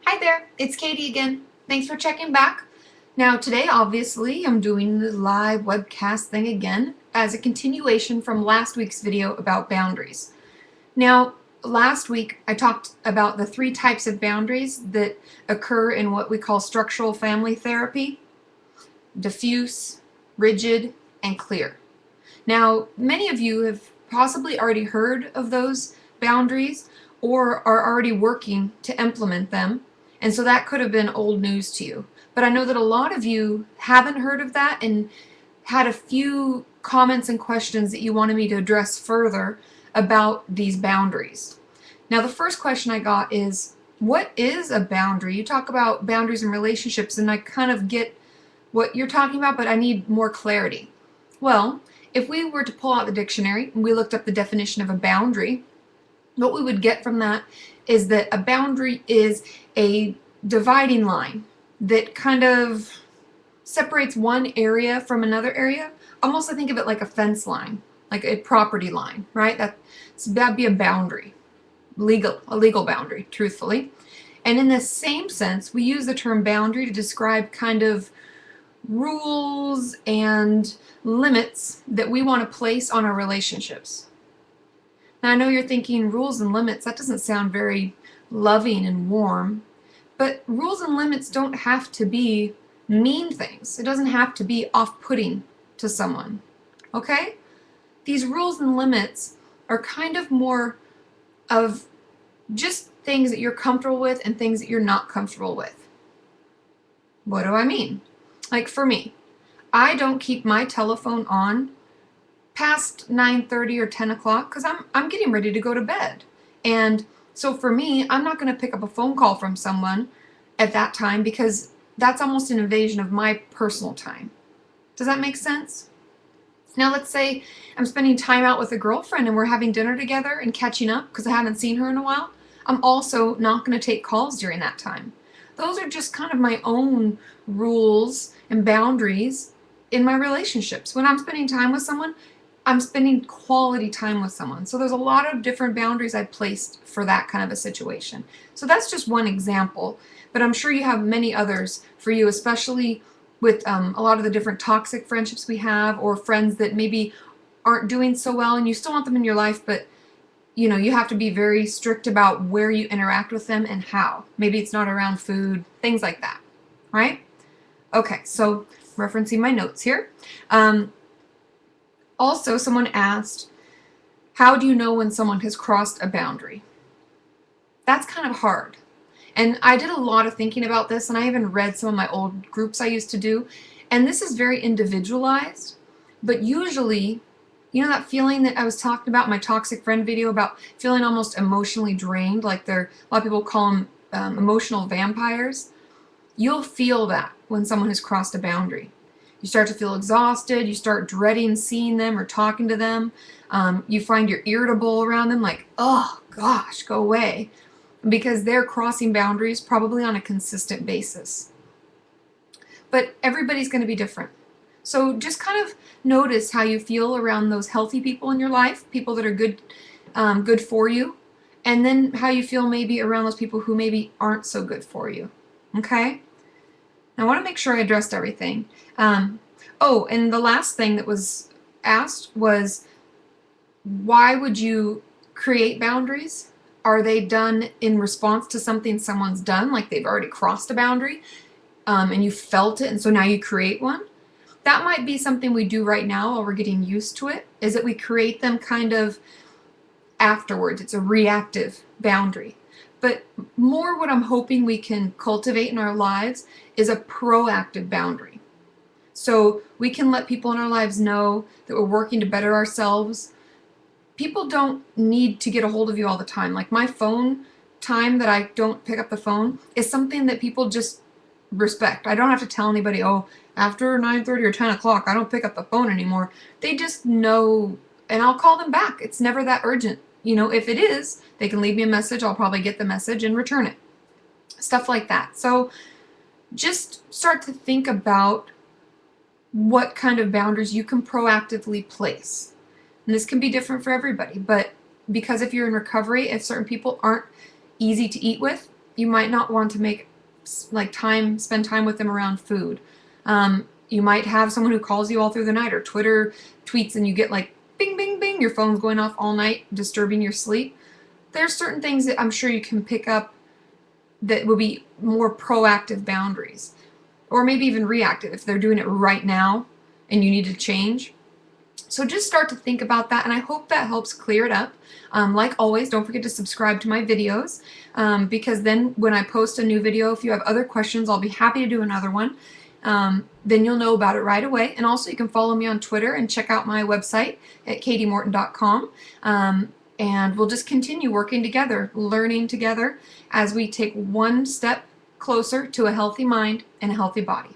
Hi there, it's Katie again. Thanks for checking back. Now today obviously I'm doing the live webcast thing again as a continuation from last week's video about boundaries. Now last week I talked about the 3 types of boundaries that occur in what we call structural family therapy: diffuse, rigid, and clear. Now many of you have possibly already heard of those boundaries or are already working to implement them. And so that could have been old news to you. But I know that a lot of you haven't heard of that and had a few comments and questions that you wanted me to address further about these boundaries. Now, the first question I got is, what is a boundary? You talk about boundaries in relationships, and I kind of get what you're talking about, but I need more clarity. Well, if we were to pull out the dictionary and we looked up the definition of a boundary, what we would get from that is that a boundary is a dividing line that kind of separates one area from another area. Almost, I think of it like a fence line, like a property line, right? That'd be a boundary, a legal boundary, truthfully. And in the same sense, we use the term boundary to describe kind of rules and limits that we want to place on our relationships. Now, I know you're thinking rules and limits, that doesn't sound very loving and warm, but rules and limits don't have to be mean things. It doesn't have to be off-putting to someone, okay? These rules and limits are kind of more of just things that you're comfortable with and things that you're not comfortable with. What do I mean? Like for me, I don't keep my telephone on past 9:30 or 10 o'clock because I'm getting ready to go to bed. And so for me, I'm not going to pick up a phone call from someone at that time because that's almost an invasion of my personal time. Does that make sense? Now let's say I'm spending time out with a girlfriend and we're having dinner together and catching up because I haven't seen her in a while. I'm also not going to take calls during that time. Those are just kind of my own rules and boundaries in my relationships. When I'm spending time with someone, I'm spending quality time with someone. So there's a lot of different boundaries I placed for that kind of a situation. So that's just one example, but I'm sure you have many others for you, especially with a lot of the different toxic friendships we have, or friends that maybe aren't doing so well and you still want them in your life, but you know, you have to be very strict about where you interact with them and how. Maybe it's not around food, things like that, right? Okay, so referencing my notes here. Also, someone asked, how do you know when someone has crossed a boundary? That's kind of hard. And I did a lot of thinking about this, and I even read some of my old groups I used to do. And this is very individualized, but usually, you know that feeling that I was talking about in my toxic friend video about feeling almost emotionally drained, like a lot of people call them emotional vampires? You'll feel that when someone has crossed a boundary. You start to feel exhausted, you start dreading seeing them or talking to them. You find you're irritable around them, like, oh gosh, go away. Because they're crossing boundaries probably on a consistent basis. But everybody's going to be different. So just kind of notice how you feel around those healthy people in your life, people that are good for you, and then how you feel maybe around those people who maybe aren't so good for you. Okay? Now, I want to make sure I addressed everything. Oh, and the last thing that was asked was, why would you create boundaries? Are they done in response to something someone's done, like they've already crossed a boundary, and you felt it, and so now you create one? That might be something we do right now while we're getting used to it, is that we create them kind of afterwards. It's a reactive boundary. But more what I'm hoping we can cultivate in our lives is a proactive boundary. So we can let people in our lives know that we're working to better ourselves. People don't need to get a hold of you all the time. Like my phone time that I don't pick up the phone is something that people just respect. I don't have to tell anybody, oh, after 9:30 or 10 o'clock, I don't pick up the phone anymore. They just know, and I'll call them back. It's never that urgent. You know, if it is, they can leave me a message. I'll probably get the message and return it. Stuff like that. So just start to think about what kind of boundaries you can proactively place. And this can be different for everybody, but because if you're in recovery, if certain people aren't easy to eat with, You might not want to make spend time with them around food. You might have someone who calls you all through the night, or Twitter tweets and you get like bing, bing, bing, your phone's going off all night, disturbing your sleep. There's certain things that I'm sure you can pick up that would be more proactive boundaries, or maybe even reactive if they're doing it right now and you need to change. So just start to think about that, and I hope that helps clear it up. Like always, don't forget to subscribe to my videos, because then when I post a new video, if you have other questions, I'll be happy to do another one. Then you'll know about it right away. And also you can follow me on Twitter and check out my website at KatiMorton.com. And we'll just continue working together, learning together as we take one step closer to a healthy mind and a healthy body.